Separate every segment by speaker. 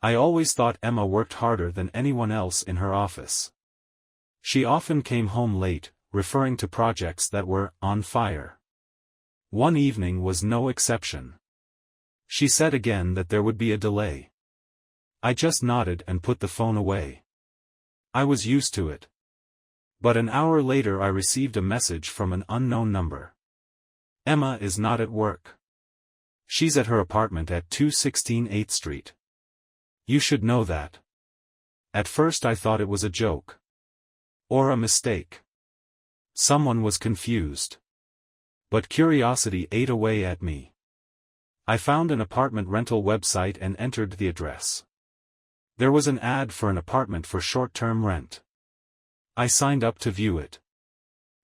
Speaker 1: I always thought Emma worked harder than anyone else in her office. She often came home late, referring to projects that were on fire. One evening was no exception. She said again that there would be a delay. I just nodded and put the phone away. I was used to it. But an hour later I received a message from an unknown number. Emma is not at work. She's at her apartment at 216 8th Street. You should know that. At first I thought it was a joke. Or a mistake. Someone was confused. But curiosity ate away at me. I found an apartment rental website and entered the address. There was an ad for an apartment for short-term rent. I signed up to view it.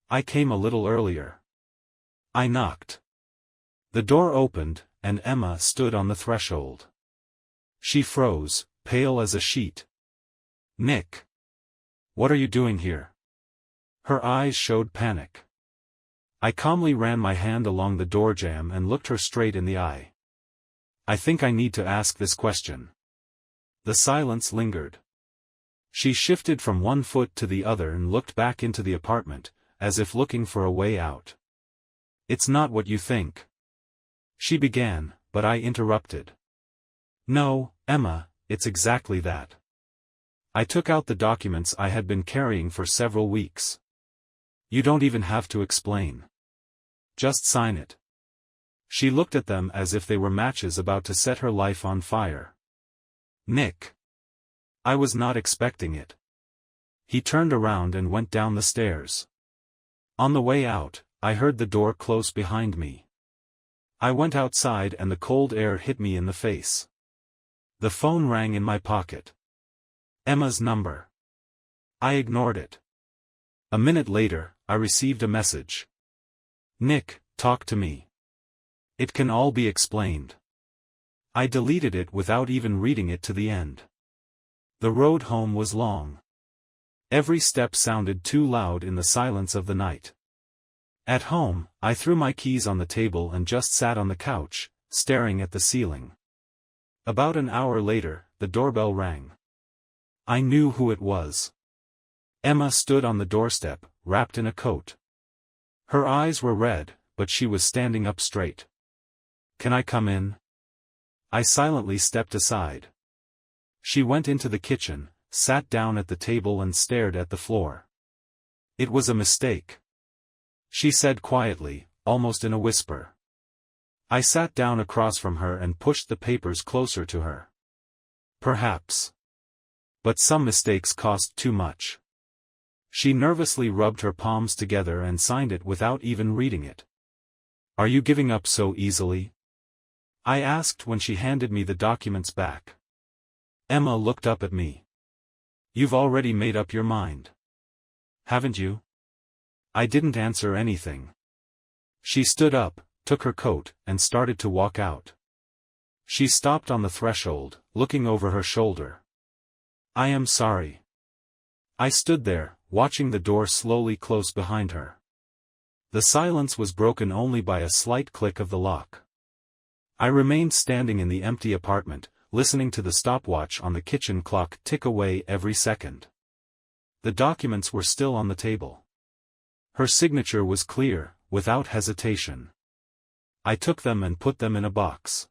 Speaker 1: I came a little earlier. I knocked. The door opened, and Emma stood on the threshold. She froze, pale as a sheet. "Nick. What are you doing here?" Her eyes showed panic. I calmly ran my hand along the doorjamb and looked her straight in the eye. "I think I need to ask this question." The silence lingered. She shifted from one foot to the other and looked back into the apartment, as if looking for a way out. "It's not what you think," she began, but I interrupted. "No, Emma, it's exactly that." I took out the documents I had been carrying for several weeks. "You don't even have to explain. Just sign it." She looked at them as if they were matches about to set her life on fire. "Nick." I was not expecting it. He turned around and went down the stairs. On the way out, I heard the door close behind me. I went outside and the cold air hit me in the face. The phone rang in my pocket. Emma's number. I ignored it. A minute later, I received a message. "Nick, talk to me. It can all be explained." I deleted it without even reading it to the end. The road home was long. Every step sounded too loud in the silence of the night. At home, I threw my keys on the table and just sat on the couch, staring at the ceiling. About an hour later, the doorbell rang. I knew who it was. Emma stood on the doorstep, wrapped in a coat. Her eyes were red, but she was standing up straight. "Can I come in?" I silently stepped aside. She went into the kitchen, sat down at the table and stared at the floor. "It was a mistake," she said quietly, almost in a whisper. I sat down across from her and pushed the papers closer to her. "Perhaps. But some mistakes cost too much." She nervously rubbed her palms together and signed it without even reading it. "Are you giving up so easily?" I asked when she handed me the documents back. Emma looked up at me. "You've already made up your mind, haven't you?" I didn't answer anything. She stood up, took her coat, and started to walk out. She stopped on the threshold, looking over her shoulder. "I am sorry." I stood there, watching the door slowly close behind her. The silence was broken only by a slight click of the lock. I remained standing in the empty apartment, listening to the stopwatch on the kitchen clock tick away every second. The documents were still on the table. Her signature was clear, without hesitation. I took them and put them in a box.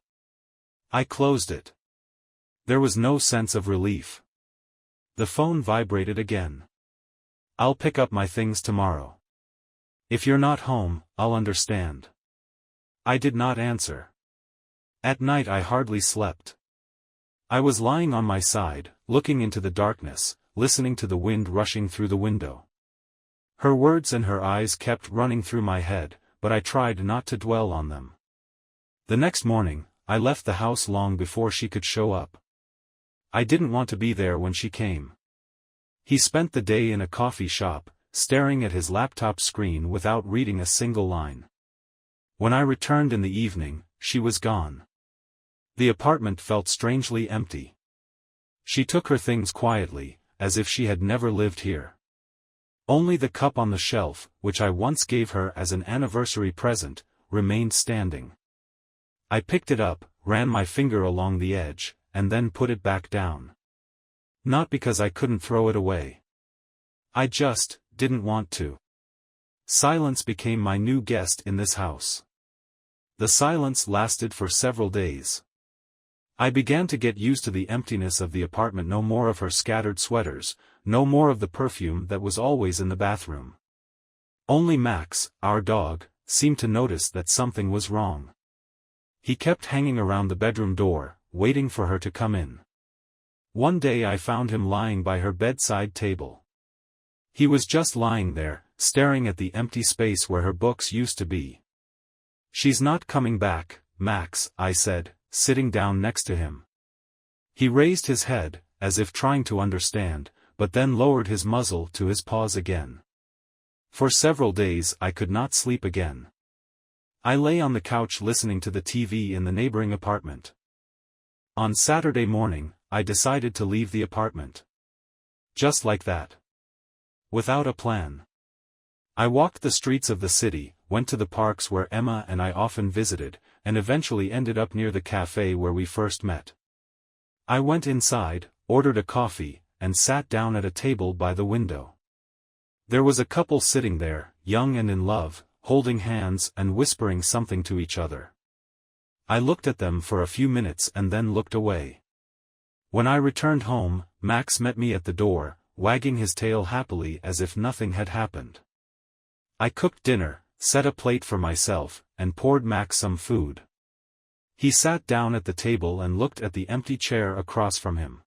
Speaker 1: I closed it. There was no sense of relief. The phone vibrated again. "I'll pick up my things tomorrow. If you're not home, I'll understand." I did not answer. At night I hardly slept. I was lying on my side, looking into the darkness, listening to the wind rushing through the window. Her words and her eyes kept running through my head, but I tried not to dwell on them. The next morning, I left the house long before she could show up. I didn't want to be there when she came. He spent the day in a coffee shop, staring at his laptop screen without reading a single line. When I returned in the evening, she was gone. The apartment felt strangely empty. She took her things quietly, as if she had never lived here. Only the cup on the shelf, which I once gave her as an anniversary present, remained standing. I picked it up, ran my finger along the edge, and then put it back down. Not because I couldn't throw it away. I just didn't want to. Silence became my new guest in this house. The silence lasted for several days. I began to get used to the emptiness of the apartment. No more of her scattered sweaters, no more of the perfume that was always in the bathroom. Only Max, our dog, seemed to notice that something was wrong. He kept hanging around the bedroom door, waiting for her to come in. One day I found him lying by her bedside table. He was just lying there, staring at the empty space where her books used to be. "She's not coming back, Max," I said, sitting down next to him. He raised his head, as if trying to understand, but then lowered his muzzle to his paws again. For several days I could not sleep again. I lay on the couch listening to the TV in the neighboring apartment. On Saturday morning, I decided to leave the apartment. Just like that. Without a plan. I walked the streets of the city, went to the parks where Emma and I often visited, and eventually ended up near the cafe where we first met. I went inside, ordered a coffee, and sat down at a table by the window. There was a couple sitting there, young and in love, holding hands and whispering something to each other. I looked at them for a few minutes and then looked away. When I returned home, Max met me at the door, wagging his tail happily as if nothing had happened. I cooked dinner, set a plate for myself, and poured Max some food. He sat down at the table and looked at the empty chair across from him.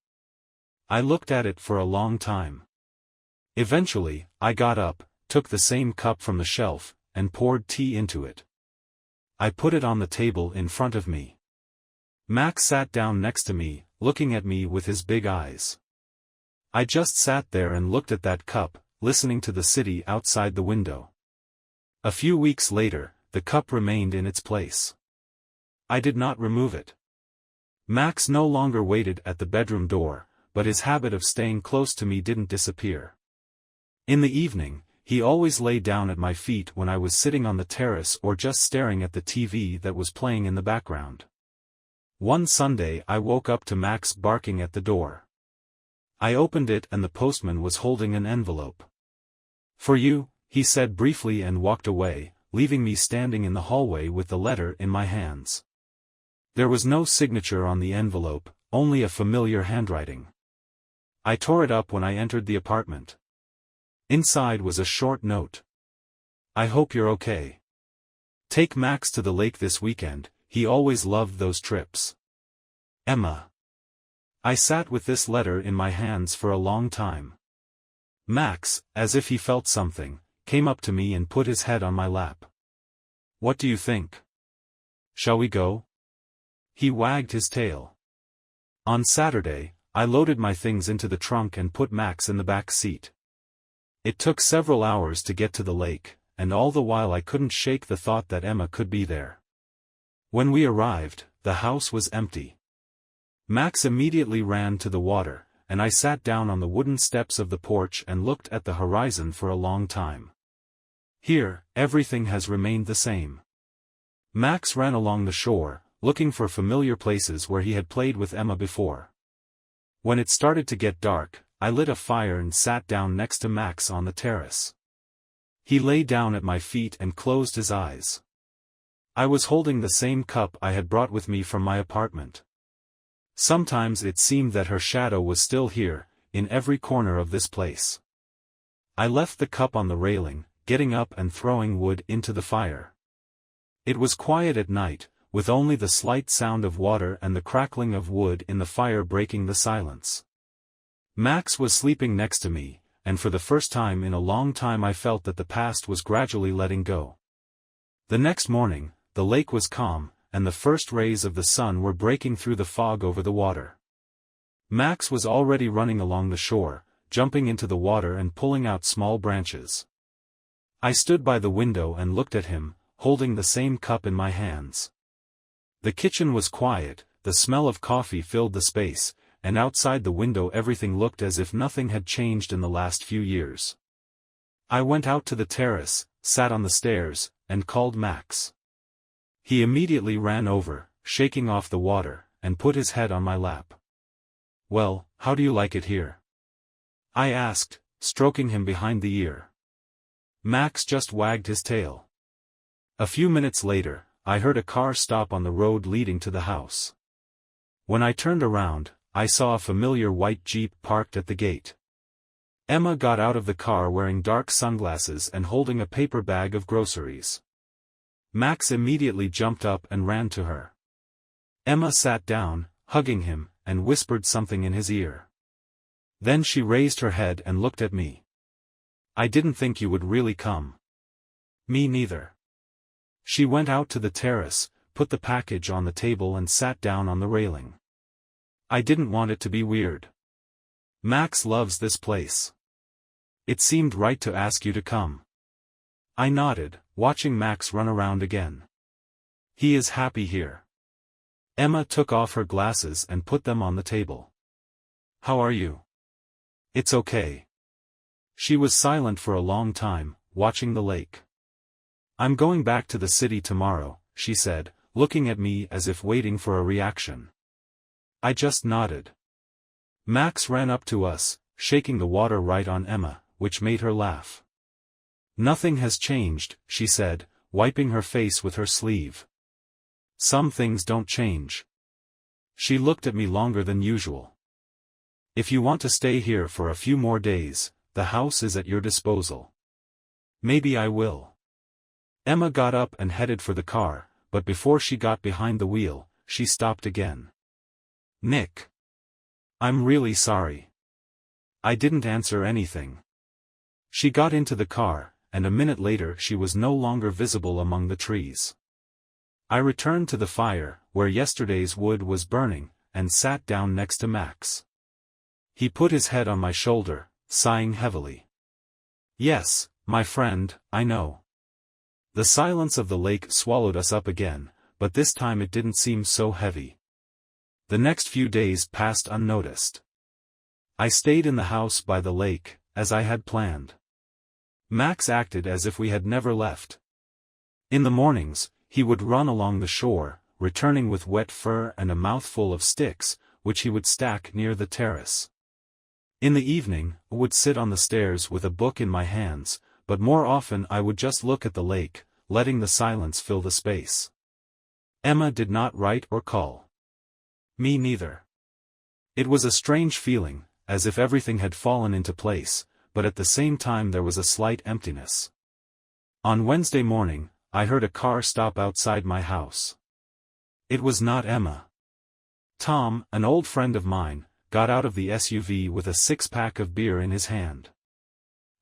Speaker 1: I looked at it for a long time. Eventually, I got up, took the same cup from the shelf, and poured tea into it. I put it on the table in front of me. Max sat down next to me, looking at me with his big eyes. I just sat there and looked at that cup, listening to the city outside the window. A few weeks later, the cup remained in its place. I did not remove it. Max no longer waited at the bedroom door, but his habit of staying close to me didn't disappear. In the evening, he always lay down at my feet when I was sitting on the terrace or just staring at the TV that was playing in the background. One Sunday I woke up to Max barking at the door. I opened it and the postman was holding an envelope. "For you," he said briefly and walked away, leaving me standing in the hallway with the letter in my hands. There was no signature on the envelope, only a familiar handwriting. I tore it up when I entered the apartment. Inside was a short note. "I hope you're okay. Take Max to the lake this weekend, he always loved those trips. Emma." I sat with this letter in my hands for a long time. Max, as if he felt something, came up to me and put his head on my lap. "What do you think? Shall we go?" He wagged his tail. On Saturday, I loaded my things into the trunk and put Max in the back seat. It took several hours to get to the lake, and all the while I couldn't shake the thought that Emma could be there. When we arrived, the house was empty. Max immediately ran to the water, and I sat down on the wooden steps of the porch and looked at the horizon for a long time. Here, everything has remained the same. Max ran along the shore, looking for familiar places where he had played with Emma before. When it started to get dark, I lit a fire and sat down next to Max on the terrace. He lay down at my feet and closed his eyes. I was holding the same cup I had brought with me from my apartment. Sometimes it seemed that her shadow was still here, in every corner of this place. I left the cup on the railing, getting up and throwing wood into the fire. It was quiet at night, with only the slight sound of water and the crackling of wood in the fire breaking the silence. Max was sleeping next to me, and for the first time in a long time I felt that the past was gradually letting go. The next morning, the lake was calm, and the first rays of the sun were breaking through the fog over the water. Max was already running along the shore, jumping into the water and pulling out small branches. I stood by the window and looked at him, holding the same cup in my hands. The kitchen was quiet, the smell of coffee filled the space, and outside the window everything looked as if nothing had changed in the last few years. I went out to the terrace, sat on the stairs, and called Max. He immediately ran over, shaking off the water, and put his head on my lap. "Well, how do you like it here?" I asked, stroking him behind the ear. Max just wagged his tail. A few minutes later, I heard a car stop on the road leading to the house. When I turned around, I saw a familiar white Jeep parked at the gate. Emma got out of the car wearing dark sunglasses and holding a paper bag of groceries. Max immediately jumped up and ran to her. Emma sat down, hugging him, and whispered something in his ear. Then she raised her head and looked at me. "I didn't think you would really come." "Me neither." She went out to the terrace, put the package on the table and sat down on the railing. "I didn't want it to be weird. Max loves this place. It seemed right to ask you to come." I nodded, watching Max run around again. "He is happy here." Emma took off her glasses and put them on the table. "How are you?" "It's okay." She was silent for a long time, watching the lake. "I'm going back to the city tomorrow," she said, looking at me as if waiting for a reaction. I just nodded. Max ran up to us, shaking the water right on Emma, which made her laugh. "Nothing has changed," she said, wiping her face with her sleeve. "Some things don't change." She looked at me longer than usual. "If you want to stay here for a few more days, the house is at your disposal." "Maybe I will." Emma got up and headed for the car, but before she got behind the wheel, she stopped again. "Nick. I'm really sorry." I didn't answer anything. She got into the car, and a minute later she was no longer visible among the trees. I returned to the fire, where yesterday's wood was burning, and sat down next to Max. He put his head on my shoulder, sighing heavily. "Yes, my friend, I know." The silence of the lake swallowed us up again, but this time it didn't seem so heavy. The next few days passed unnoticed. I stayed in the house by the lake, as I had planned. Max acted as if we had never left. In the mornings, he would run along the shore, returning with wet fur and a mouthful of sticks, which he would stack near the terrace. In the evening, I would sit on the stairs with a book in my hands, but more often I would just look at the lake, letting the silence fill the space. Emma did not write or call. Me neither. It was a strange feeling, as if everything had fallen into place, but at the same time there was a slight emptiness. On Wednesday morning, I heard a car stop outside my house. It was not Emma. Tom, an old friend of mine, got out of the SUV with a six-pack of beer in his hand.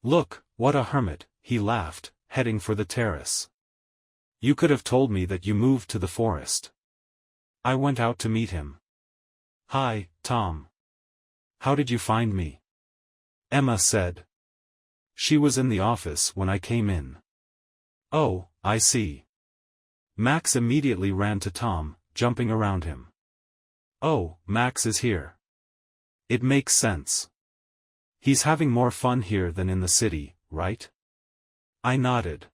Speaker 1: "Look, what a hermit," he laughed, heading for the terrace. "You could have told me that you moved to the forest." I went out to meet him. "Hi, Tom. How did you find me?" Emma said. "She was in the office when I came in." "Oh, I see." Max immediately ran to Tom, jumping around him. "Oh, Max is here. It makes sense. He's having more fun here than in the city, right?" I nodded.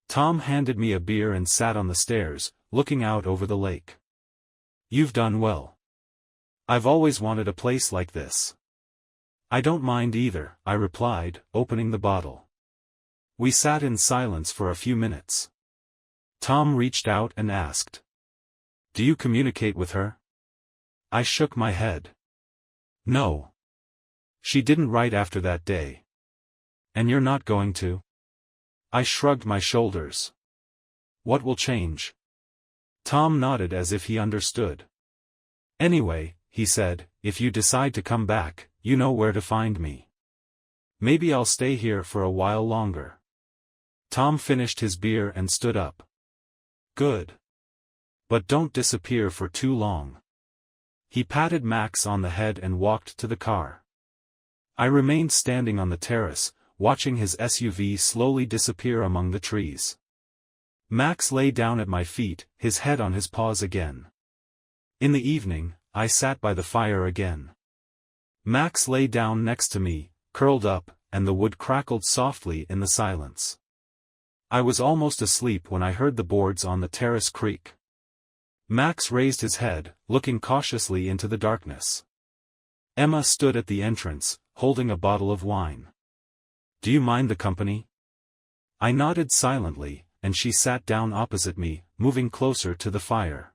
Speaker 1: Tom handed me a beer and sat on the stairs, looking out over the lake. "You've done well. I've always wanted a place like this." "I don't mind either," I replied, opening the bottle. We sat in silence for a few minutes. Tom reached out and asked, "Do you communicate with her?" I shook my head. "No. She didn't write after that day." "And you're not going to?" I shrugged my shoulders. "What will change?" Tom nodded as if he understood. "Anyway," he said, "if you decide to come back, you know where to find me. Maybe I'll stay here for a while longer." Tom finished his beer and stood up. "Good. But don't disappear for too long." He patted Max on the head and walked to the car. I remained standing on the terrace, watching his SUV slowly disappear among the trees. Max lay down at my feet, his head on his paws again. In the evening, I sat by the fire again. Max lay down next to me, curled up, and the wood crackled softly in the silence. I was almost asleep when I heard the boards on the terrace creak. Max raised his head, looking cautiously into the darkness. Emma stood at the entrance, holding a bottle of wine. "Do you mind the company?" I nodded silently, and she sat down opposite me, moving closer to the fire.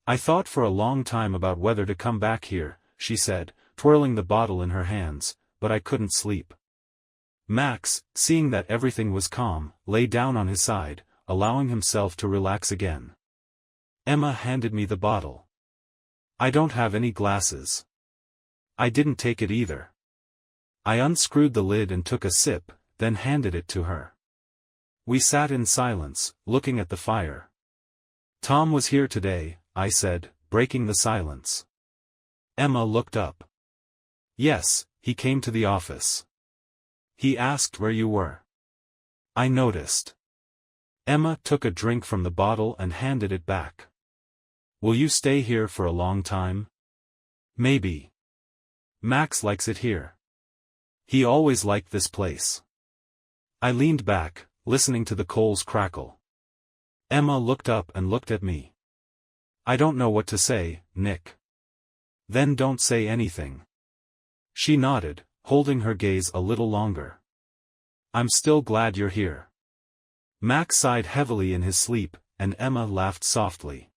Speaker 1: "I thought for a long time about whether to come back here," she said, twirling the bottle in her hands, "but I couldn't sleep." Max, seeing that everything was calm, lay down on his side, allowing himself to relax again. Emma handed me the bottle. "I don't have any glasses." I didn't take it either. I unscrewed the lid and took a sip, then handed it to her. We sat in silence, looking at the fire. "Tom was here today," I said, breaking the silence. Emma looked up. "Yes, he came to the office. He asked where you were." I noticed. Emma took a drink from the bottle and handed it back. "Will you stay here for a long time?" "Maybe. Max likes it here. He always liked this place." I leaned back, listening to the coals crackle. Emma looked up and looked at me. "I don't know what to say, Nick." "Then don't say anything." She nodded, holding her gaze a little longer. "I'm still glad you're here." Max sighed heavily in his sleep, and Emma laughed softly.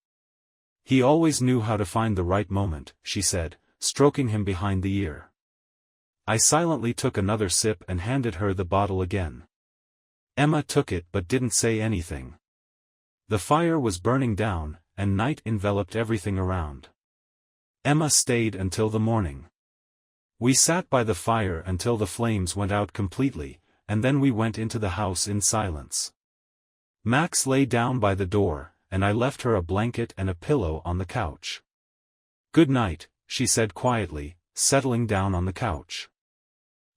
Speaker 1: "He always knew how to find the right moment," she said, stroking him behind the ear. I silently took another sip and handed her the bottle again. Emma took it but didn't say anything. The fire was burning down, and night enveloped everything around. Emma stayed until the morning. We sat by the fire until the flames went out completely, and then we went into the house in silence. Max lay down by the door, and I left her a blanket and a pillow on the couch. "Good night," she said quietly, settling down on the couch.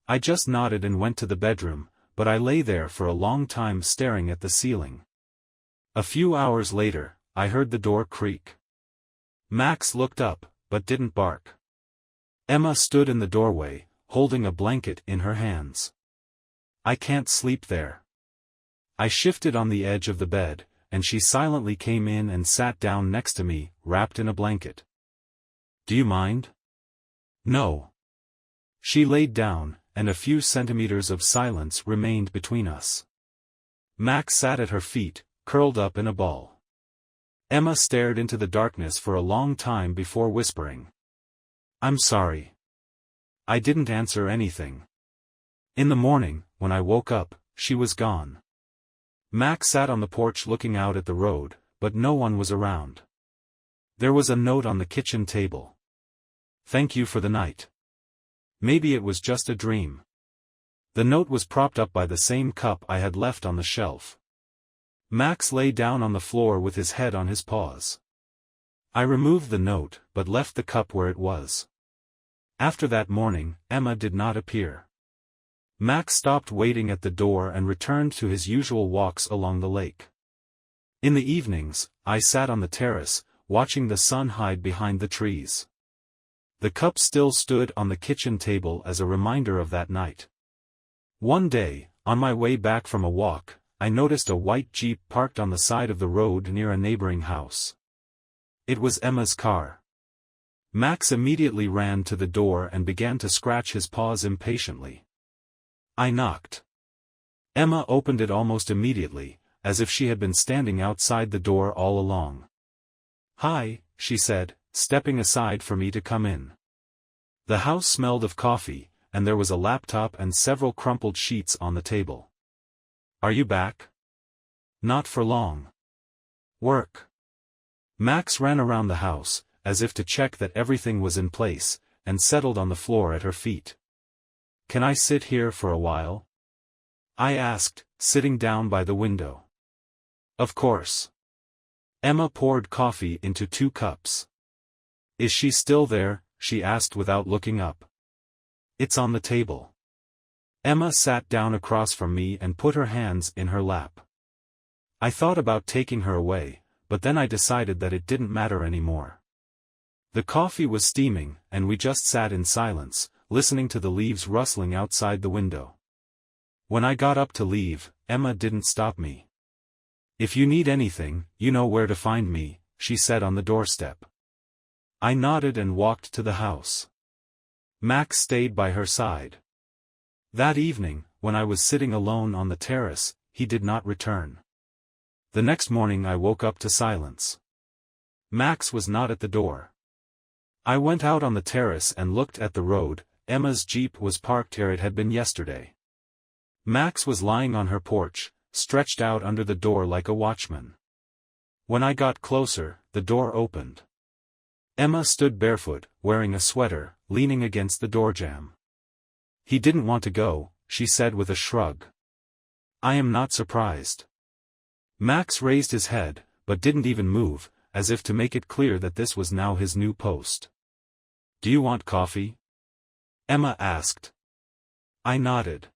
Speaker 1: I just nodded and went to the bedroom, but I lay there for a long time staring at the ceiling. A few hours later, I heard the door creak. Max looked up, but didn't bark. Emma stood in the doorway, holding a blanket in her hands. "I can't sleep there." I shifted on the edge of the bed, and she silently came in and sat down next to me, wrapped in a blanket. "Do you mind?" "No." She laid down, and a few centimeters of silence remained between us. Max sat at her feet, curled up in a ball. Emma stared into the darkness for a long time before whispering, "I'm sorry. I didn't answer anything." In the morning, when I woke up, she was gone. Max sat on the porch looking out at the road, but no one was around. There was a note on the kitchen table. "Thank you for the night. Maybe it was just a dream." The note was propped up by the same cup I had left on the shelf. Max lay down on the floor with his head on his paws. I removed the note, but left the cup where it was. After that morning, Emma did not appear. Max stopped waiting at the door and returned to his usual walks along the lake. In the evenings, I sat on the terrace, watching the sun hide behind the trees. The cup still stood on the kitchen table as a reminder of that night. One day, on my way back from a walk, I noticed a white Jeep parked on the side of the road near a neighboring house. It was Emma's car. Max immediately ran to the door and began to scratch his paws impatiently. I knocked. Emma opened it almost immediately, as if she had been standing outside the door all along. "Hi," she said, stepping aside for me to come in. The house smelled of coffee, and there was a laptop and several crumpled sheets on the table. "Are you back?" "Not for long." "Work?" Max ran around the house, as if to check that everything was in place, and settled on the floor at her feet. "Can I sit here for a while?" I asked, sitting down by the window. "Of course." Emma poured coffee into 2 cups. "Is she still there?" she asked without looking up. "It's on the table." Emma sat down across from me and put her hands in her lap. I thought about taking her away, but then I decided that it didn't matter anymore. The coffee was steaming, and we just sat in silence, listening to the leaves rustling outside the window. When I got up to leave, Emma didn't stop me. "If you need anything, you know where to find me," she said on the doorstep. I nodded and walked to the house. Max stayed by her side. That evening, when I was sitting alone on the terrace, he did not return. The next morning I woke up to silence. Max was not at the door. I went out on the terrace and looked at the road. Emma's Jeep was parked where it had been yesterday. Max was lying on her porch, stretched out under the door like a watchman. When I got closer, the door opened. Emma stood barefoot, wearing a sweater, leaning against the doorjamb. "He didn't want to go," she said with a shrug. "I am not surprised." Max raised his head, but didn't even move, as if to make it clear that this was now his new post. "Do you want coffee?" Emma asked. I nodded.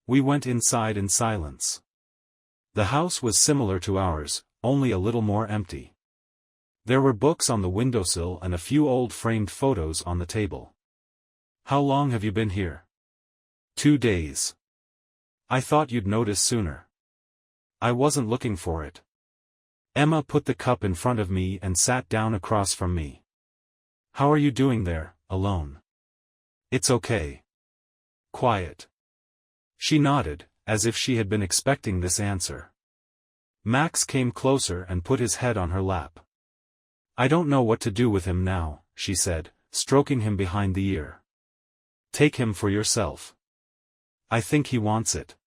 Speaker 1: We went inside in silence. The house was similar to ours, only a little more empty. There were books on the windowsill and a few old framed photos on the table. "How long have you been here?" 2 days. "I thought you'd notice sooner." "I wasn't looking for it." Emma put the cup in front of me and sat down across from me. "How are you doing there, alone?" "It's okay." "Quiet." She nodded, as if she had been expecting this answer. Max came closer and put his head on her lap. "I don't know what to do with him now," she said, stroking him behind the ear. "Take him for yourself. I think he wants it."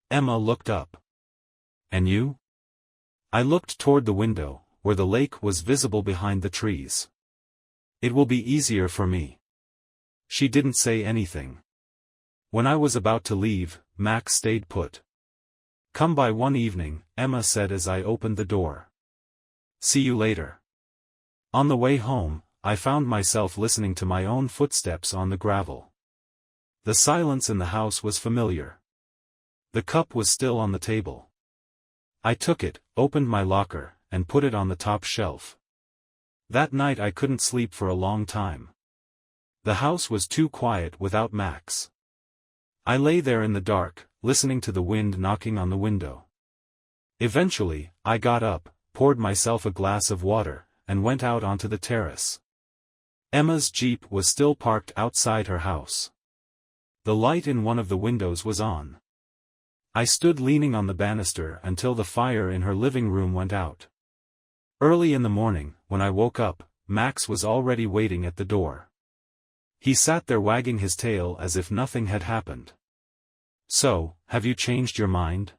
Speaker 1: Emma looked up. "And you?" I looked toward the window, where the lake was visible behind the trees. "It will be easier for me." She didn't say anything. When I was about to leave, Max stayed put. "Come by one evening," Emma said as I opened the door. "See you later." On the way home, I found myself listening to my own footsteps on the gravel. The silence in the house was familiar. The cup was still on the table. I took it, opened my locker, and put it on the top shelf. That night I couldn't sleep for a long time. The house was too quiet without Max. I lay there in the dark, listening to the wind knocking on the window. Eventually, I got up, poured myself a glass of water, and went out onto the terrace. Emma's Jeep was still parked outside her house. The light in one of the windows was on. I stood leaning on the banister until the fire in her living room went out. Early in the morning, when I woke up, Max was already waiting at the door. He sat there wagging his tail as if nothing had happened. "So, have you changed your mind?"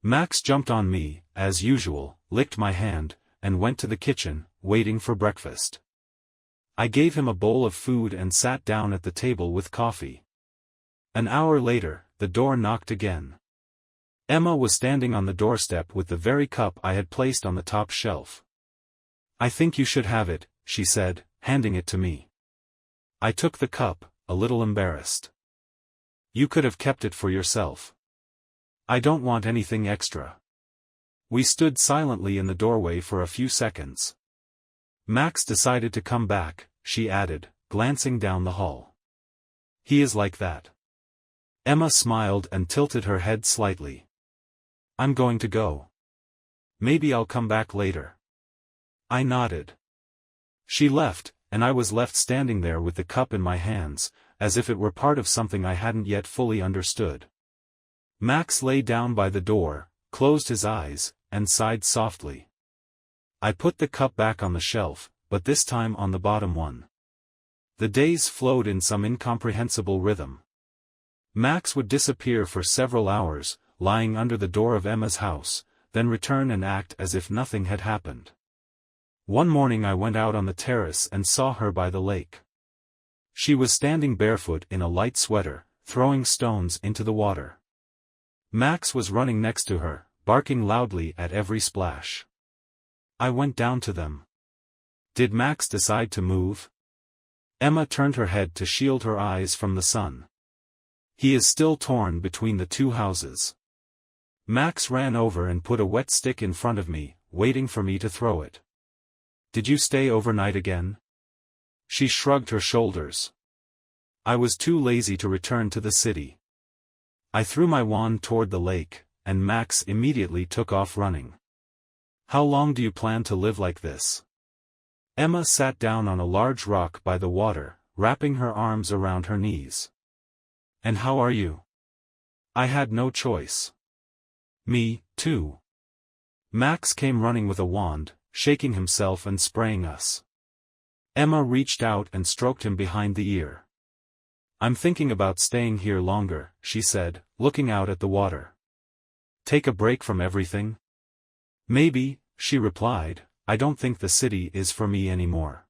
Speaker 1: Max jumped on me, as usual, licked my hand, and went to the kitchen, waiting for breakfast. I gave him a bowl of food and sat down at the table with coffee. An hour later, the door knocked again. Emma was standing on the doorstep with the very cup I had placed on the top shelf. "I think you should have it," she said, handing it to me. I took the cup, a little embarrassed. "You could have kept it for yourself." "I don't want anything extra." We stood silently in the doorway for a few seconds. "Max decided to come back," she added, glancing down the hall. "He is like that." Emma smiled and tilted her head slightly. "I'm going to go. Maybe I'll come back later." I nodded. She left, and I was left standing there with the cup in my hands, as if it were part of something I hadn't yet fully understood. Max lay down by the door, closed his eyes, and sighed softly. I put the cup back on the shelf, but this time on the bottom one. The days flowed in some incomprehensible rhythm. Max would disappear for several hours, lying under the door of Emma's house, then return and act as if nothing had happened. One morning I went out on the terrace and saw her by the lake. She was standing barefoot in a light sweater, throwing stones into the water. Max was running next to her, barking loudly at every splash. I went down to them. Did Max decide to move? Emma turned her head to shield her eyes from the sun. He is still torn between the two houses. Max ran over and put a wet stick in front of me, waiting for me to throw it. Did you stay overnight again? She shrugged her shoulders. I was too lazy to return to the city. I threw my wand toward the lake, and Max immediately took off running. How long do you plan to live like this? Emma sat down on a large rock by the water, wrapping her arms around her knees. "And how are you?" I had no choice. "Me, too." Max came running with a wand, shaking himself and spraying us. Emma reached out and stroked him behind the ear. "I'm thinking about staying here longer," she said, looking out at the water. "Take a break from everything?" "Maybe," she replied. "I don't think the city is for me anymore."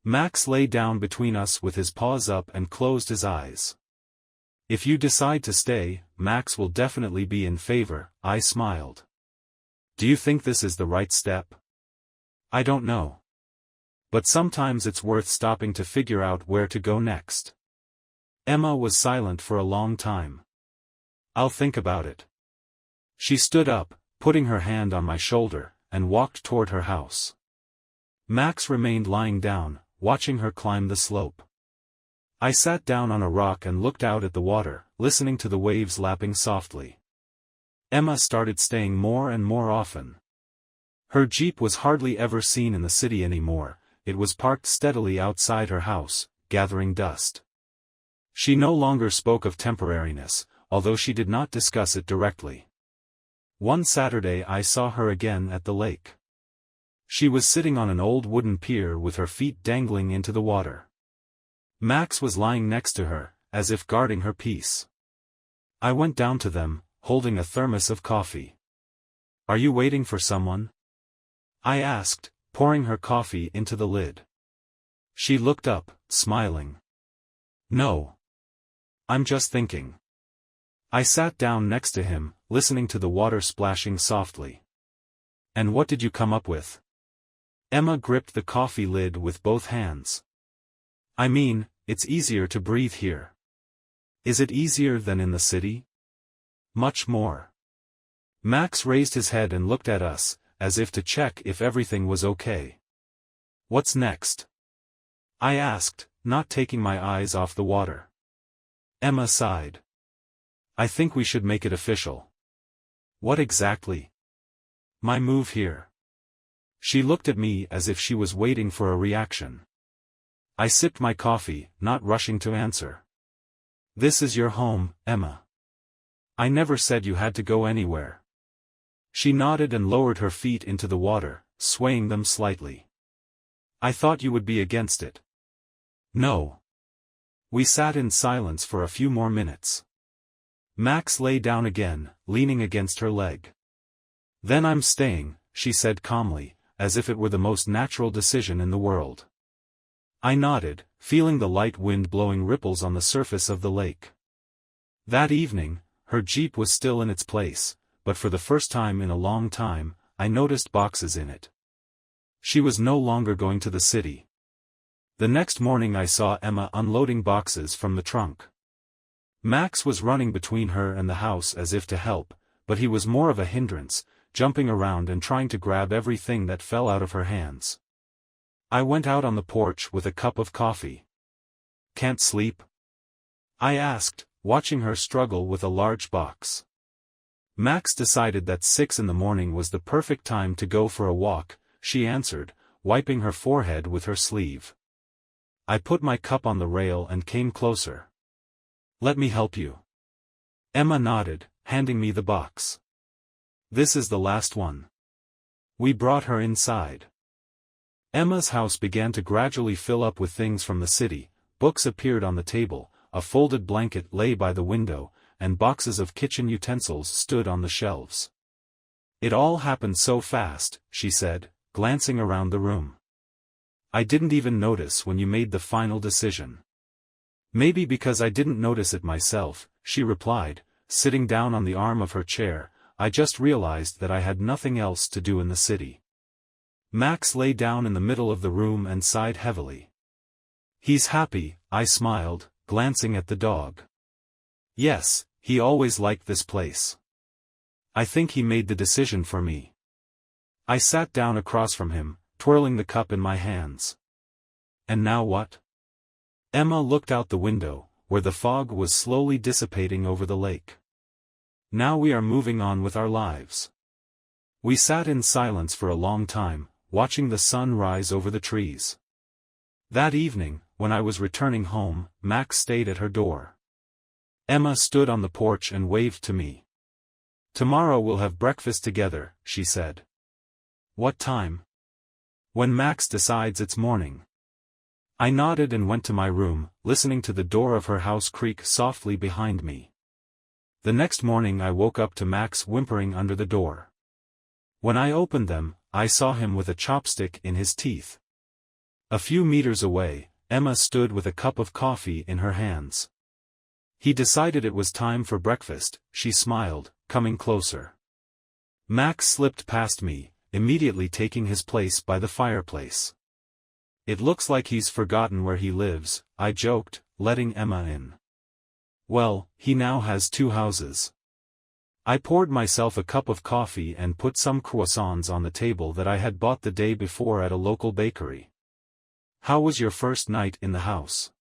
Speaker 1: Max lay down between us with his paws up and closed his eyes. "If you decide to stay, Max will definitely be in favor," I smiled. "Do you think this is the right step?" "I don't know. But sometimes it's worth stopping to figure out where to go next." Emma was silent for a long time. "I'll think about it." She stood up, putting her hand on my shoulder, and walked toward her house. Max remained lying down, watching her climb the slope. I sat down on a rock and looked out at the water, listening to the waves lapping softly. Emma started staying more and more often. Her Jeep was hardly ever seen in the city anymore. It was parked steadily outside her house, gathering dust. She no longer spoke of temporariness, although she did not discuss it directly. One Saturday I saw her again at the lake. She was sitting on an old wooden pier with her feet dangling into the water. Max was lying next to her, as if guarding her peace. I went down to them, holding a thermos of coffee. "Are you waiting for someone?" I asked, pouring her coffee into the lid. She looked up, smiling. "No. I'm just thinking." I sat down next to him, listening to the water splashing softly. "And what did you come up with?" Emma gripped the coffee lid with both hands. "I mean, it's easier to breathe here." "Is it easier than in the city?" "Much more." Max raised his head and looked at us, as if to check if everything was okay. "What's next?" I asked, not taking my eyes off the water. Emma sighed. "I think we should make it official." "What exactly?" "My move here." She looked at me as if she was waiting for a reaction. I sipped my coffee, not rushing to answer. "This is your home, Emma. I never said you had to go anywhere." She nodded and lowered her feet into the water, swaying them slightly. "I thought you would be against it." "No." We sat in silence for a few more minutes. Max lay down again, leaning against her leg. "Then I'm staying," she said calmly, as if it were the most natural decision in the world. I nodded, feeling the light wind blowing ripples on the surface of the lake. That evening, her Jeep was still in its place, but for the first time in a long time, I noticed boxes in it. She was no longer going to the city. The next morning I saw Emma unloading boxes from the trunk. Max was running between her and the house as if to help, but he was more of a hindrance, jumping around and trying to grab everything that fell out of her hands. I went out on the porch with a cup of coffee. "Can't sleep?" I asked, watching her struggle with a large box. Max decided that 6 in the morning was the perfect time to go for a walk, she answered, wiping her forehead with her sleeve. I put my cup on the rail and came closer. "Let me help you." Emma nodded, handing me the box. "This is the last one." We brought her inside. Emma's house began to gradually fill up with things from the city. Books appeared on the table, a folded blanket lay by the window, and boxes of kitchen utensils stood on the shelves. "It all happened so fast," she said, glancing around the room. "I didn't even notice when you made the final decision." "Maybe because I didn't notice it myself," she replied, sitting down on the arm of her chair. "I just realized that I had nothing else to do in the city." Max lay down in the middle of the room and sighed heavily. "He's happy," I smiled, glancing at the dog. "Yes, he always liked this place. I think he made the decision for me." I sat down across from him, twirling the cup in my hands. "And now what?" Emma looked out the window, where the fog was slowly dissipating over the lake. "Now we are moving on with our lives." We sat in silence for a long time, watching the sun rise over the trees. That evening, when I was returning home, Max stayed at her door. Emma stood on the porch and waved to me. "Tomorrow we'll have breakfast together," she said. "What time?" "When Max decides it's morning." I nodded and went to my room, listening to the door of her house creak softly behind me. The next morning I woke up to Max whimpering under the door. When I opened them, I saw him with a chopstick in his teeth. A few meters away, Emma stood with a cup of coffee in her hands. "He decided it was time for breakfast," she smiled, coming closer. Max slipped past me, immediately taking his place by the fireplace. "It looks like he's forgotten where he lives," I joked, letting Emma in. "Well, he now has 2 houses." I poured myself a cup of coffee and put some croissants on the table that I had bought the day before at a local bakery. "How was your first night in the house?"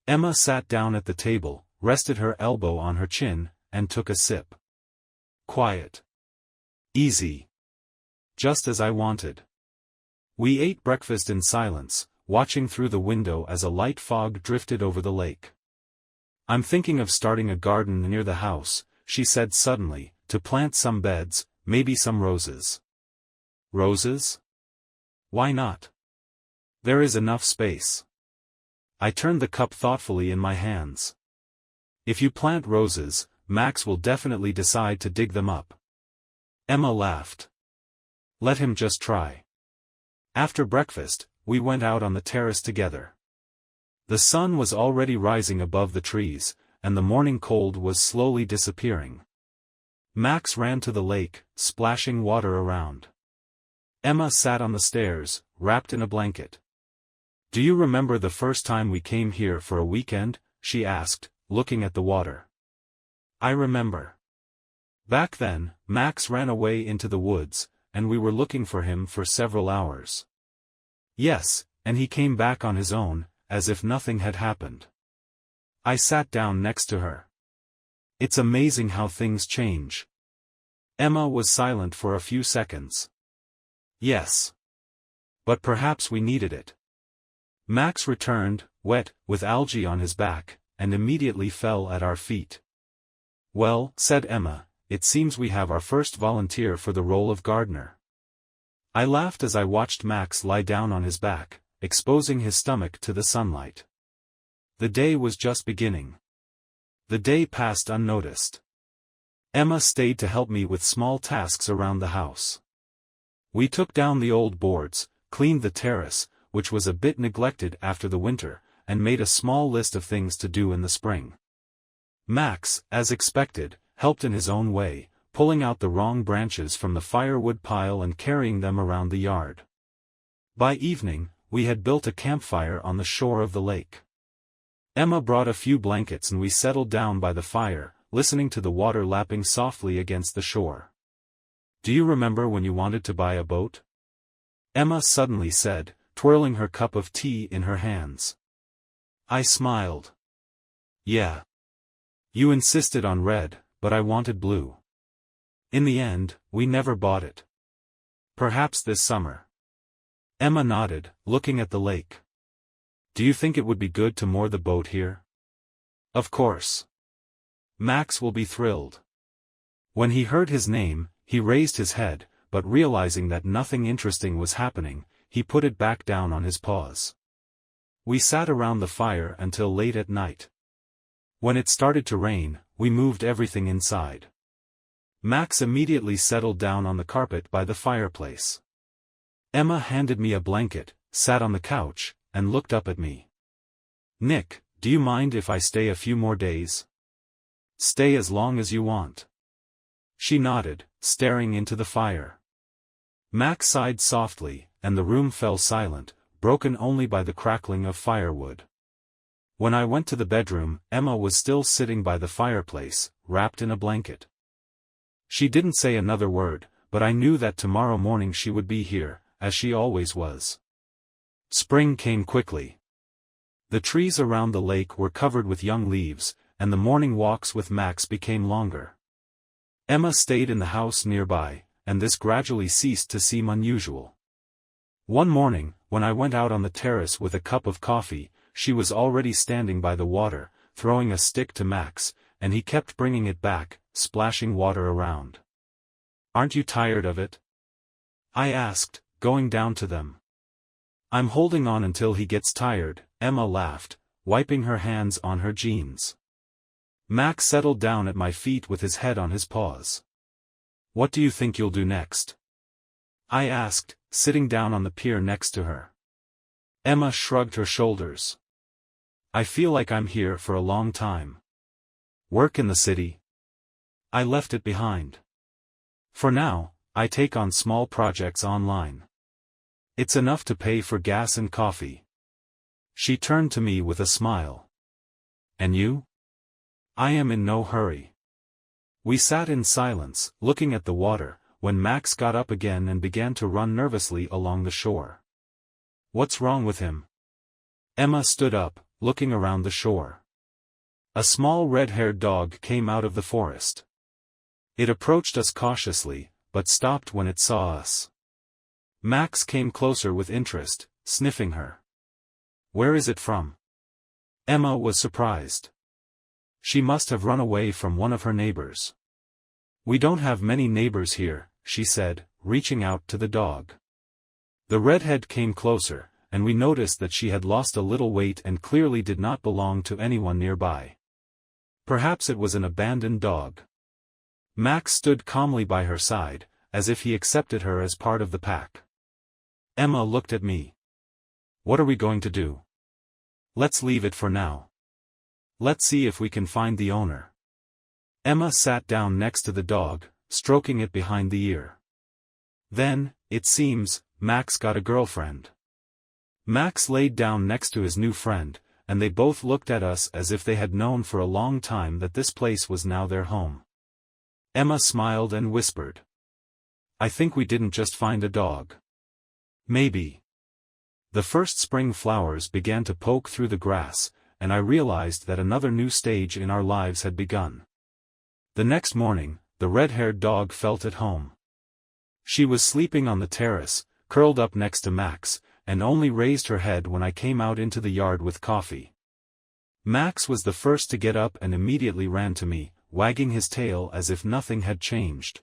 Speaker 1: Emma sat down at the table, rested her elbow on her chin, and took a sip. "Quiet. Easy. Just as I wanted." We ate breakfast in silence, watching through the window as a light fog drifted over the lake. "I'm thinking of starting a garden near the house," she said suddenly, "to plant some beds, maybe some roses." "Roses? Why not? There is enough space." I turned the cup thoughtfully in my hands. "If you plant roses, Max will definitely decide to dig them up." Emma laughed. "Let him just try." After breakfast, we went out on the terrace together. The sun was already rising above the trees, and the morning cold was slowly disappearing. Max ran to the lake, splashing water around. Emma sat on the stairs, wrapped in a blanket. "Do you remember the first time we came here for a weekend?" she asked, looking at the water. "I remember. Back then, Max ran away into the woods, and we were looking for him for several hours." "Yes, and he came back on his own, as if nothing had happened." I sat down next to her. "It's amazing how things change." Emma was silent for a few seconds. "Yes. But perhaps we needed it." Max returned, wet, with algae on his back, and immediately fell at our feet. "Well," said Emma, "it seems we have our first volunteer for the role of gardener." I laughed as I watched Max lie down on his back, exposing his stomach to the sunlight. The day was just beginning. The day passed unnoticed. Emma stayed to help me with small tasks around the house. We took down the old boards, cleaned the terrace, which was a bit neglected after the winter, and made a small list of things to do in the spring. Max, as expected, helped in his own way, pulling out the wrong branches from the firewood pile and carrying them around the yard. By evening, we had built a campfire on the shore of the lake. Emma brought a few blankets and we settled down by the fire, listening to the water lapping softly against the shore. "Do you remember when you wanted to buy a boat?" Emma suddenly said, twirling her cup of tea in her hands. I smiled. "Yeah. You insisted on red, but I wanted blue. In the end, we never bought it. Perhaps this summer." Emma nodded, looking at the lake. "Do you think it would be good to moor the boat here?" "Of course. Max will be thrilled." When he heard his name, he raised his head, but realizing that nothing interesting was happening, he put it back down on his paws. We sat around the fire until late at night. When it started to rain, we moved everything inside. Max immediately settled down on the carpet by the fireplace. Emma handed me a blanket, sat on the couch, and looked up at me. "Nick, do you mind if I stay a few more days?" "Stay as long as you want." She nodded, staring into the fire. Max sighed softly, and the room fell silent, broken only by the crackling of firewood. When I went to the bedroom, Emma was still sitting by the fireplace, wrapped in a blanket. She didn't say another word, but I knew that tomorrow morning she would be here, as she always was. Spring came quickly. The trees around the lake were covered with young leaves, and the morning walks with Max became longer. Emma stayed in the house nearby, and this gradually ceased to seem unusual. One morning, when I went out on the terrace with a cup of coffee, she was already standing by the water, throwing a stick to Max, and he kept bringing it back, splashing water around. "Aren't you tired of it?" I asked, going down to them. "I'm holding on until he gets tired," Emma laughed, wiping her hands on her jeans. Max settled down at my feet with his head on his paws. "What do you think you'll do next?" I asked, sitting down on the pier next to her. Emma shrugged her shoulders. "I feel like I'm here for a long time. Work in the city. I left it behind. For now, I take on small projects online. It's enough to pay for gas and coffee." She turned to me with a smile. "And you?" "I am in no hurry." We sat in silence, looking at the water, when Max got up again and began to run nervously along the shore. "What's wrong with him?" Emma stood up, looking around the shore. A small red-haired dog came out of the forest. It approached us cautiously, but stopped when it saw us. Max came closer with interest, sniffing her. "Where is it from?" Emma was surprised. She must have run away from one of her neighbors. "We don't have many neighbors here," she said, reaching out to the dog. The redhead came closer, and we noticed that she had lost a little weight and clearly did not belong to anyone nearby. Perhaps it was an abandoned dog. Max stood calmly by her side, as if he accepted her as part of the pack. Emma looked at me. "What are we going to do?" "Let's leave it for now. Let's see if we can find the owner." Emma sat down next to the dog, stroking it behind the ear. "Then, it seems, Max got a girlfriend." Max laid down next to his new friend, and they both looked at us as if they had known for a long time that this place was now their home. Emma smiled and whispered, "I think we didn't just find a dog. Maybe." The first spring flowers began to poke through the grass, and I realized that another new stage in our lives had begun. The next morning, the red-haired dog felt at home. She was sleeping on the terrace, curled up next to Max, and only raised her head when I came out into the yard with coffee. Max was the first to get up and immediately ran to me, wagging his tail as if nothing had changed.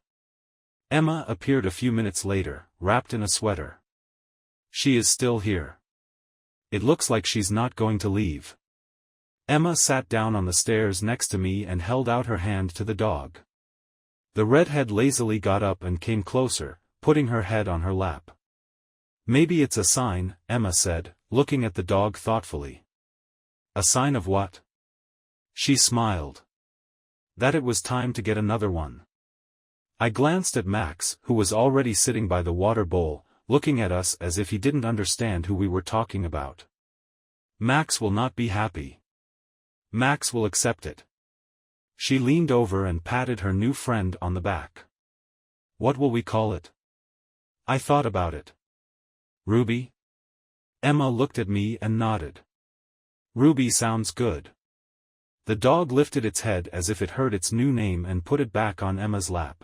Speaker 1: Emma appeared a few minutes later, wrapped in a sweater. "She is still here. It looks like she's not going to leave." Emma sat down on the stairs next to me and held out her hand to the dog. The redhead lazily got up and came closer, putting her head on her lap. "Maybe it's a sign," Emma said, looking at the dog thoughtfully. "A sign of what?" She smiled. "That it was time to get another one." I glanced at Max, who was already sitting by the water bowl, looking at us as if he didn't understand who we were talking about. "Max will not be happy. Max will accept it." She leaned over and patted her new friend on the back. "What will we call it?" I thought about it. "Ruby?" Emma looked at me and nodded. "Ruby sounds good." The dog lifted its head as if it heard its new name and put it back on Emma's lap.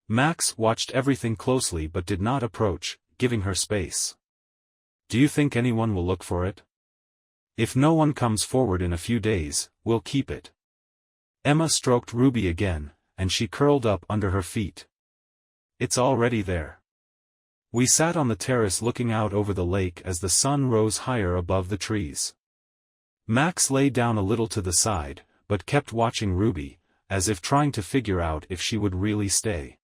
Speaker 1: Max watched everything closely but did not approach, giving her space. "Do you think anyone will look for it?" "If no one comes forward in a few days, we'll keep it." Emma stroked Ruby again, and she curled up under her feet. "It's already there." We sat on the terrace looking out over the lake as the sun rose higher above the trees. Max lay down a little to the side, but kept watching Ruby, as if trying to figure out if she would really stay.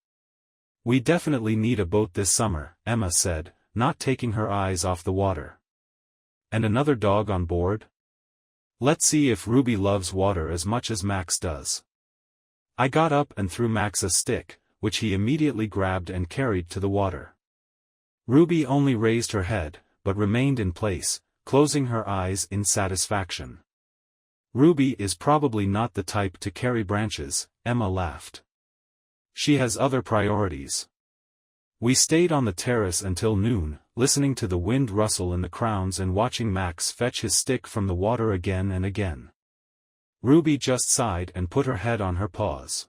Speaker 1: "We definitely need a boat this summer," Emma said, not taking her eyes off the water. "And another dog on board? Let's see if Ruby loves water as much as Max does." I got up and threw Max a stick, which he immediately grabbed and carried to the water. Ruby only raised her head, but remained in place, closing her eyes in satisfaction. "Ruby is probably not the type to carry branches," Emma laughed. "She has other priorities." We stayed on the terrace until noon, listening to the wind rustle in the crowns and watching Max fetch his stick from the water again and again. Ruby just sighed and put her head on her paws.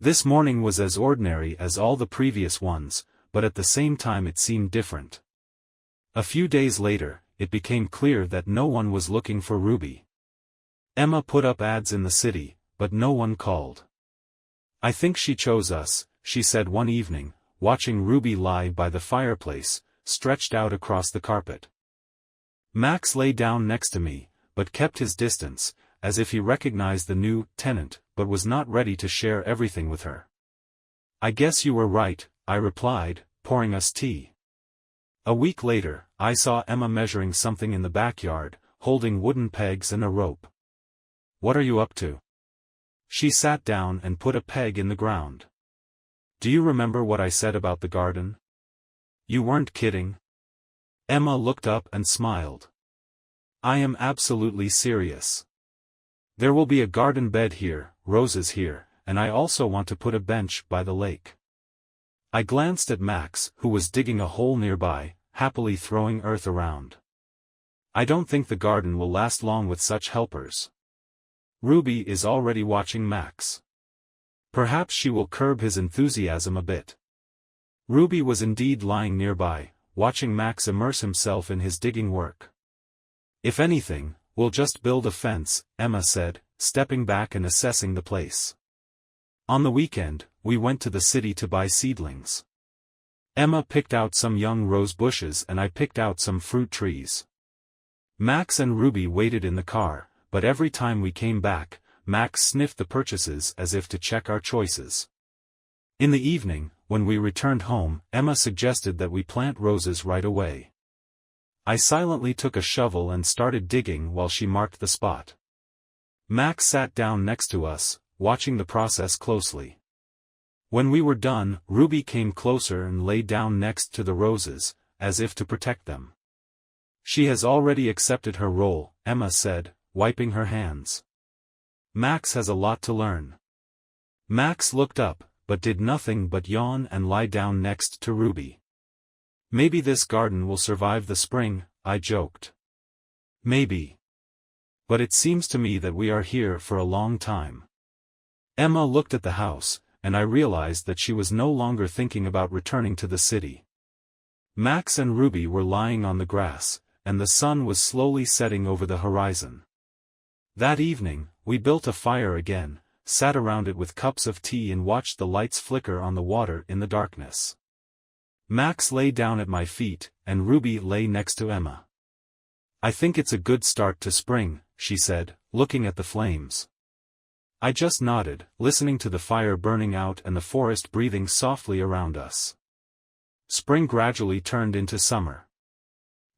Speaker 1: This morning was as ordinary as all the previous ones, but at the same time it seemed different. A few days later, it became clear that no one was looking for Ruby. Emma put up ads in the city, but no one called. "I think she chose us," she said one evening, watching Ruby lie by the fireplace, stretched out across the carpet. Max lay down next to me, but kept his distance, as if he recognized the new tenant, but was not ready to share everything with her. "I guess you were right," I replied, pouring us tea. A week later, I saw Emma measuring something in the backyard, holding wooden pegs and a rope. "What are you up to?" She sat down and put a peg in the ground. "Do you remember what I said about the garden? You weren't kidding?" Emma looked up and smiled. "I am absolutely serious. There will be a garden bed here, roses here, and I also want to put a bench by the lake." I glanced at Max, who was digging a hole nearby, happily throwing earth around. "I don't think the garden will last long with such helpers." Ruby is already watching Max. Perhaps she will curb his enthusiasm a bit. Ruby was indeed lying nearby, watching Max immerse himself in his digging work. "If anything, we'll just build a fence," Emma said, stepping back and assessing the place. On the weekend, we went to the city to buy seedlings. Emma picked out some young rose bushes and I picked out some fruit trees. Max and Ruby waited in the car, but every time we came back, Max sniffed the purchases as if to check our choices. In the evening, when we returned home, Emma suggested that we plant roses right away. I silently took a shovel and started digging while she marked the spot. Max sat down next to us, watching the process closely. When we were done, Ruby came closer and lay down next to the roses, as if to protect them. "She has already accepted her role," Emma said, wiping her hands. "Max has a lot to learn." Max looked up, but did nothing but yawn and lie down next to Ruby. "Maybe this garden will survive the spring," I joked. "Maybe. But it seems to me that we are here for a long time." Emma looked at the house, and I realized that she was no longer thinking about returning to the city. Max and Ruby were lying on the grass, and the sun was slowly setting over the horizon. That evening, we built a fire again, sat around it with cups of tea and watched the lights flicker on the water in the darkness. Max lay down at my feet, and Ruby lay next to Emma. "I think it's a good start to spring," she said, looking at the flames. I just nodded, listening to the fire burning out and the forest breathing softly around us. Spring gradually turned into summer.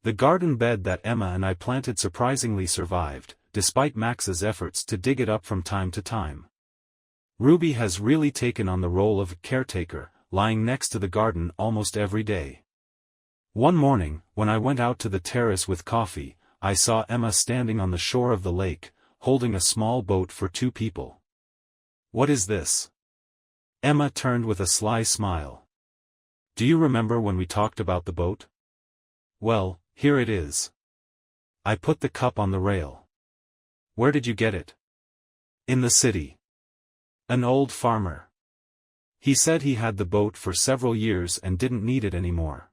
Speaker 1: The garden bed that Emma and I planted surprisingly survived, despite Max's efforts to dig it up from time to time. Ruby has really taken on the role of caretaker, lying next to the garden almost every day. One morning, when I went out to the terrace with coffee, I saw Emma standing on the shore of the lake, holding a small boat for 2 people. "What is this?" Emma turned with a sly smile. "Do you remember when we talked about the boat? Well, here it is." I put the cup on the rail. "Where did you get it?" "In the city. An old farmer. He said he had the boat for several years and didn't need it anymore."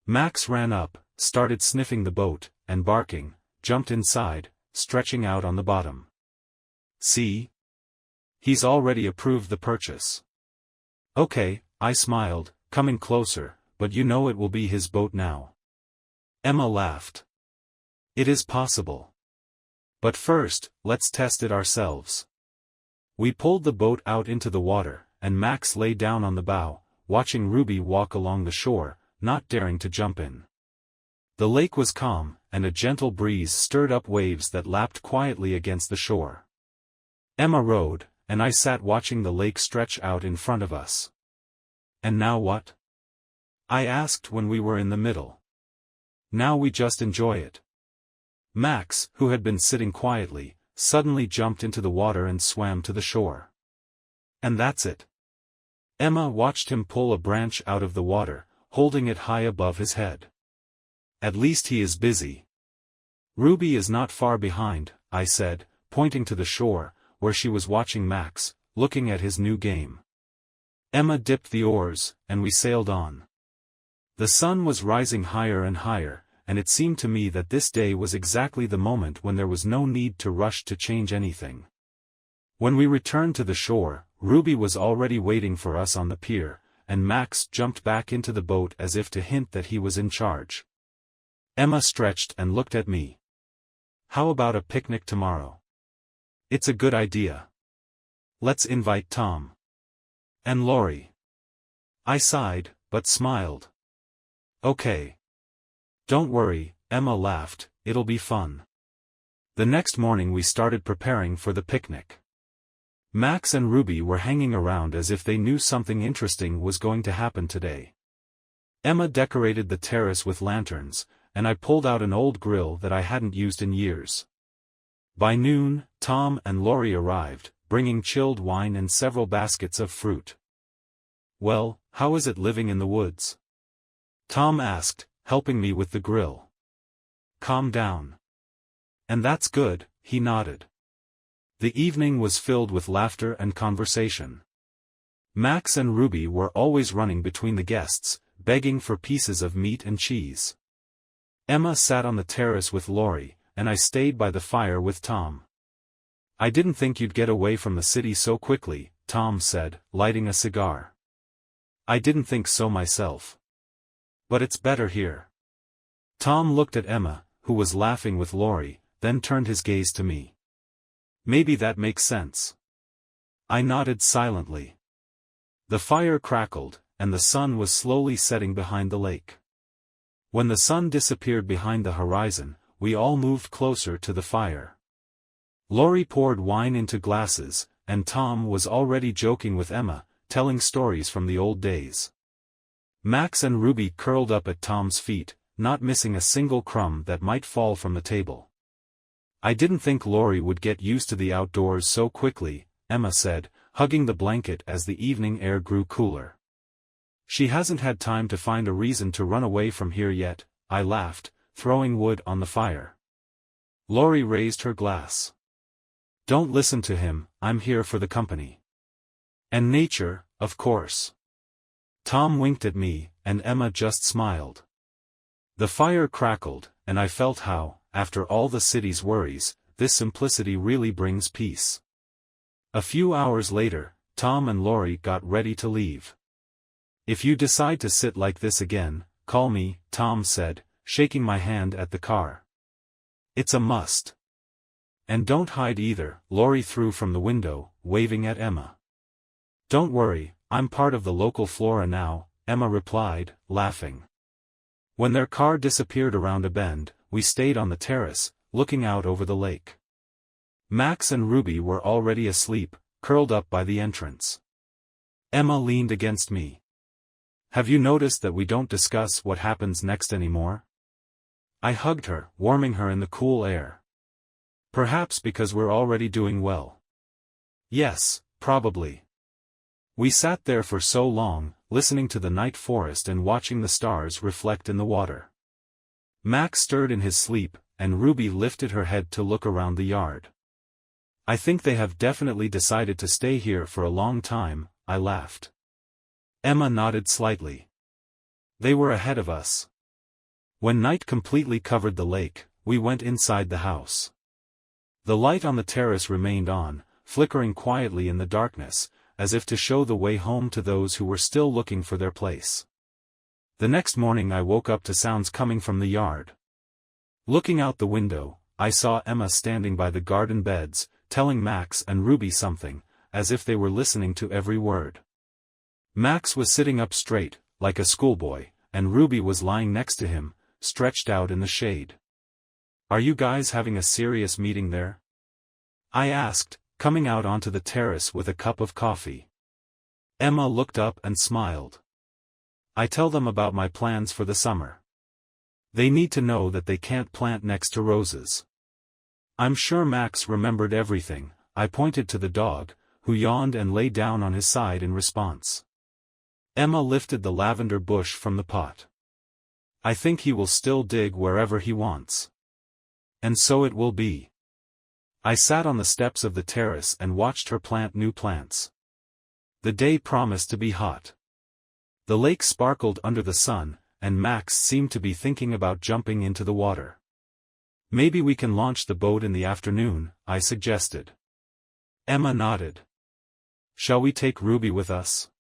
Speaker 1: Max ran up, started sniffing the boat, and barking, jumped inside, stretching out on the bottom. "See? He's already approved the purchase." "Okay," I smiled, coming closer, "but you know it will be his boat now." Emma laughed. "It is possible. But first, let's test it ourselves." We pulled the boat out into the water, and Max lay down on the bow, watching Ruby walk along the shore, not daring to jump in. The lake was calm, and a gentle breeze stirred up waves that lapped quietly against the shore. Emma rowed, and I sat watching the lake stretch out in front of us. "And now what?" I asked when we were in the middle. "Now we just enjoy it." Max, who had been sitting quietly, suddenly jumped into the water and swam to the shore. "And that's it." Emma watched him pull a branch out of the water, holding it high above his head. "At least he is busy." "Ruby is not far behind," I said, pointing to the shore, where she was watching Max, looking at his new game. Emma dipped the oars, and we sailed on. The sun was rising higher and higher, and it seemed to me that this day was exactly the moment when there was no need to rush to change anything. When we returned to the shore, Ruby was already waiting for us on the pier, and Max jumped back into the boat as if to hint that he was in charge. Emma stretched and looked at me. "How about a picnic tomorrow?" "It's a good idea. Let's invite Tom. And Laurie." I sighed, but smiled. "Okay. Don't worry," Emma laughed, "it'll be fun." The next morning we started preparing for the picnic. Max and Ruby were hanging around as if they knew something interesting was going to happen today. Emma decorated the terrace with lanterns, and I pulled out an old grill that I hadn't used in years. By noon, Tom and Laurie arrived, bringing chilled wine and several baskets of fruit. "Well, how is it living in the woods?" Tom asked, helping me with the grill. "Calm down." "And that's good," he nodded. The evening was filled with laughter and conversation. Max and Ruby were always running between the guests, begging for pieces of meat and cheese. Emma sat on the terrace with Laurie, and I stayed by the fire with Tom. "I didn't think you'd get away from the city so quickly," Tom said, lighting a cigar. "I didn't think so myself. But it's better here." Tom looked at Emma, who was laughing with Laurie, then turned his gaze to me. "Maybe that makes sense." I nodded silently. The fire crackled, and the sun was slowly setting behind the lake. When the sun disappeared behind the horizon, we all moved closer to the fire. Laurie poured wine into glasses, and Tom was already joking with Emma, telling stories from the old days. Max and Ruby curled up at Tom's feet, not missing a single crumb that might fall from the table. "I didn't think Laurie would get used to the outdoors so quickly," Emma said, hugging the blanket as the evening air grew cooler. "She hasn't had time to find a reason to run away from here yet," I laughed, throwing wood on the fire. Laurie raised her glass. "Don't listen to him, I'm here for the company. And nature, of course." Tom winked at me, and Emma just smiled. The fire crackled, and I felt how, after all the city's worries, this simplicity really brings peace. A few hours later, Tom and Laurie got ready to leave. "If you decide to sit like this again, call me," Tom said, shaking my hand at the car. "It's a must. And don't hide either," Laurie threw from the window, waving at Emma. "Don't worry, I'm part of the local flora now," Emma replied, laughing. When their car disappeared around a bend, we stayed on the terrace, looking out over the lake. Max and Ruby were already asleep, curled up by the entrance. Emma leaned against me. "Have you noticed that we don't discuss what happens next anymore?" I hugged her, warming her in the cool air. "Perhaps because we're already doing well." "Yes, probably." We sat there for so long, listening to the night forest and watching the stars reflect in the water. Max stirred in his sleep, and Ruby lifted her head to look around the yard. "I think they have definitely decided to stay here for a long time," I laughed. Emma nodded slightly. "They were ahead of us." When night completely covered the lake, we went inside the house. The light on the terrace remained on, flickering quietly in the darkness, as if to show the way home to those who were still looking for their place. The next morning I woke up to sounds coming from the yard. Looking out the window, I saw Emma standing by the garden beds, telling Max and Ruby something, as if they were listening to every word. Max was sitting up straight, like a schoolboy, and Ruby was lying next to him, stretched out in the shade. "Are you guys having a serious meeting there?" I asked, coming out onto the terrace with a cup of coffee. Emma looked up and smiled. "I tell them about my plans for the summer. They need to know that they can't plant next to roses." I'm sure Max remembered everything. I pointed to the dog, who yawned and lay down on his side in response. Emma lifted the lavender bush from the pot. "I think he will still dig wherever he wants. And so it will be." I sat on the steps of the terrace and watched her plant new plants. The day promised to be hot. The lake sparkled under the sun, and Max seemed to be thinking about jumping into the water. Maybe we can launch the boat in the afternoon, I suggested. Emma nodded. Shall we take Ruby with us?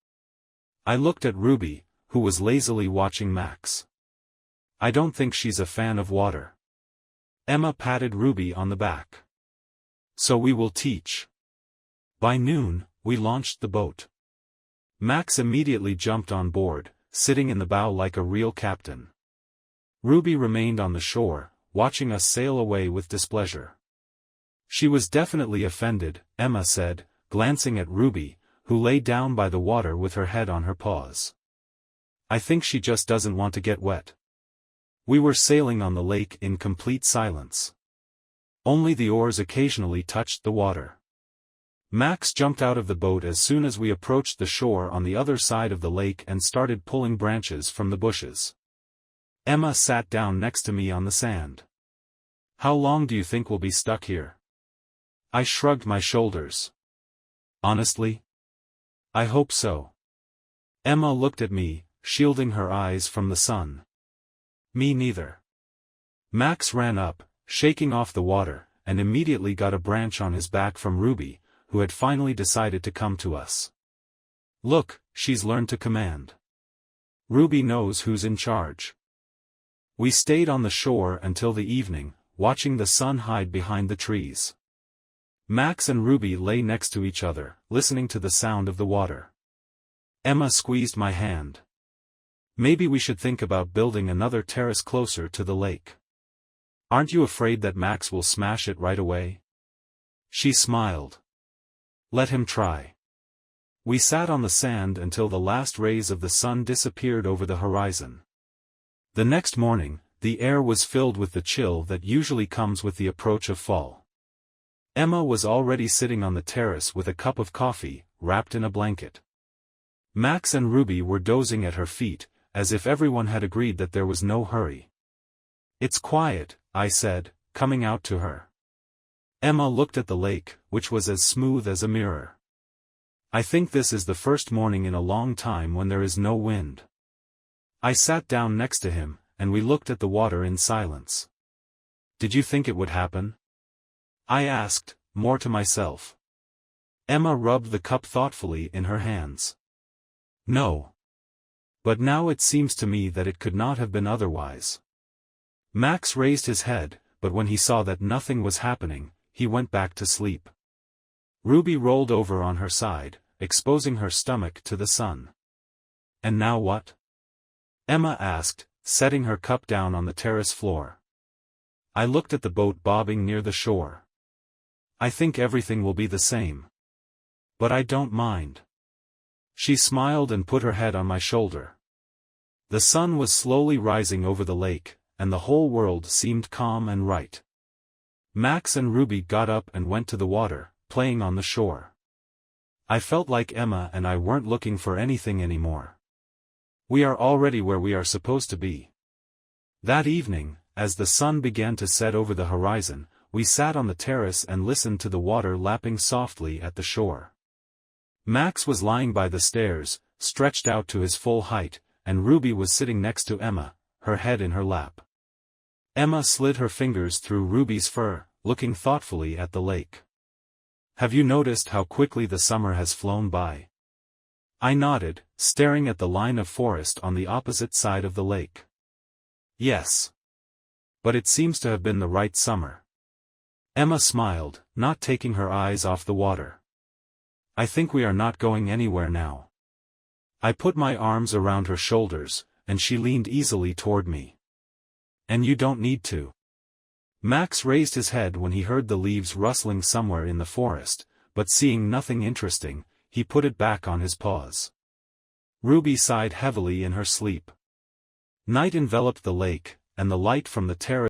Speaker 1: I looked at Ruby, who was lazily watching Max. I don't think she's a fan of water. Emma patted Ruby on the back. So we will teach. By noon, we launched the boat. Max immediately jumped on board, sitting in the bow like a real captain. Ruby remained on the shore, watching us sail away with displeasure. She was definitely offended, Emma said, glancing at Ruby, who lay down by the water with her head on her paws. I think she just doesn't want to get wet. We were sailing on the lake in complete silence. Only the oars occasionally touched the water. Max jumped out of the boat as soon as we approached the shore on the other side of the lake and started pulling branches from the bushes. Emma sat down next to me on the sand. How long do you think we'll be stuck here? I shrugged my shoulders. Honestly? I hope so. Emma looked at me, shielding her eyes from the sun. Me neither. Max ran up, shaking off the water, and immediately got a branch on his back from Ruby, who had finally decided to come to us. Look, she's learned to command. Ruby knows who's in charge. We stayed on the shore until the evening, watching the sun hide behind the trees. Max and Ruby lay next to each other, listening to the sound of the water. Emma squeezed my hand. Maybe we should think about building another terrace closer to the lake. Aren't you afraid that Max will smash it right away? She smiled. Let him try. We sat on the sand until the last rays of the sun disappeared over the horizon. The next morning, the air was filled with the chill that usually comes with the approach of fall. Emma was already sitting on the terrace with a cup of coffee, wrapped in a blanket. Max and Ruby were dozing at her feet, as if everyone had agreed that there was no hurry. It's quiet, I said, coming out to her. Emma looked at the lake, which was as smooth as a mirror. I think this is the first morning in a long time when there is no wind. I sat down next to him, and we looked at the water in silence. Did you think it would happen? I asked, more to myself. Emma rubbed the cup thoughtfully in her hands. No. But now it seems to me that it could not have been otherwise. Max raised his head, but when he saw that nothing was happening, he went back to sleep. Ruby rolled over on her side, exposing her stomach to the sun. And now what? Emma asked, setting her cup down on the terrace floor. I looked at the boat bobbing near the shore. I think everything will be the same. But I don't mind. She smiled and put her head on my shoulder. The sun was slowly rising over the lake, and the whole world seemed calm and right. Max and Ruby got up and went to the water, playing on the shore. I felt like Emma and I weren't looking for anything anymore. We are already where we are supposed to be. That evening, as the sun began to set over the horizon, we sat on the terrace and listened to the water lapping softly at the shore. Max was lying by the stairs, stretched out to his full height, and Ruby was sitting next to Emma, her head in her lap. Emma slid her fingers through Ruby's fur, looking thoughtfully at the lake. Have you noticed how quickly the summer has flown by? I nodded, staring at the line of forest on the opposite side of the lake. Yes. But it seems to have been the right summer. Emma smiled, not taking her eyes off the water. I think we are not going anywhere now. I put my arms around her shoulders, and she leaned easily toward me. And you don't need to. Max raised his head when he heard the leaves rustling somewhere in the forest, but seeing nothing interesting, he put it back on his paws. Ruby sighed heavily in her sleep. Night enveloped the lake, and the light from the terrace